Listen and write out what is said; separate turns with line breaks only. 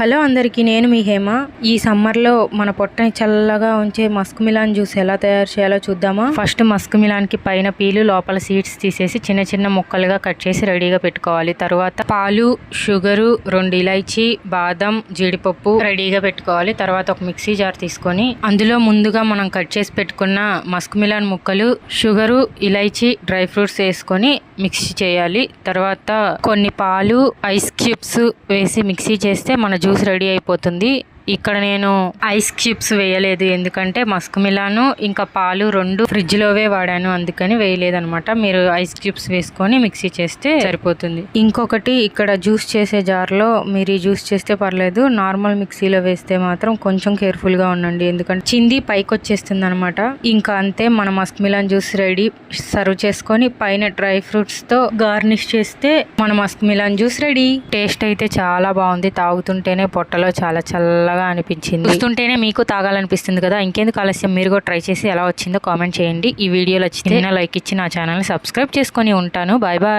Hello అందరికీ, నేను మీ హేమ. ఈ సమ్మర్లో మన పొట్టని చల్లగా ఉంచే మస్క్ మిలాన్ జ్యూస్ ఎలా తయారు చేయాలో చూద్దామా. ఫస్ట్ మస్క్ మిలాన్కి పైన పీలు లోపల సీడ్స్ తీసేసి చిన్న చిన్న ముక్కలుగా కట్ చేసి రెడీగా పెట్టుకోవాలి. తర్వాత పాలు, షుగరు, 2 ఇలాచీ, బాదం, జీడిపప్పు రెడీగా పెట్టుకోవాలి. తర్వాత ఒక మిక్సీ జార్ తీసుకొని అందులో ముందుగా మనం కట్ చేసి పెట్టుకున్న మస్క్ మిలాన్ ముక్కలు, షుగరు, ఇలాచీ, డ్రై ఫ్రూట్స్ వేసుకొని మిక్సీ చేయాలి. తర్వాత కొన్ని పాలు, ఐస్ క్యూబ్స్ వేసి మిక్సీ చేస్తే మన జ్యూస్ రెడీ అయిపోతుంది. ఇక్కడ నేను ఐస్ క్యూబ్స్ వేయలేదు, ఎందుకంటే మస్క్ మిలాను ఇంకా పాలు 2 ఫ్రిడ్జ్లోవే వాడాను, అందుకని వేయలేదనమాట. మీరు ఐస్ క్యూబ్స్ వేసుకొని మిక్సీ చేస్తే సరిపోతుంది. ఇంకొకటి, ఇక్కడ జ్యూస్ చేసే జార్లో మీరు ఈ జ్యూస్ చేస్తే పర్లేదు, నార్మల్ మిక్సీలో వేస్తే మాత్రం కొంచెం కేర్ఫుల్గా ఉండండి, ఎందుకంటే చింది పైకి వచ్చేస్తుంది అనమాట. ఇంకా అంతే, మన muskmelon juice ready. Serve చేసుకొని పైన డ్రై ఫ్రూట్స్తో గార్నిష్ చేస్తే మన muskmelon juice ready. Taste అయితే చాలా బాగుంది, తాగుతుంటేనే పొట్టలో చాలా చల్లగా అనిపించింది, చూస్తుంటేనే మీకు తాగాలనిపిస్తుంది కదా. ఇంకెందుకు ఆలస్యం, మీరు కూడా ట్రై చేసి ఎలా వచ్చిందో కామెంట్ చేయండి. ఈ వీడియోలో వచ్చితే లైక్ ఇచ్చి నా ఛానల్ని సబ్స్క్రైబ్ చేసుకొని ఉంటాను. Bye bye.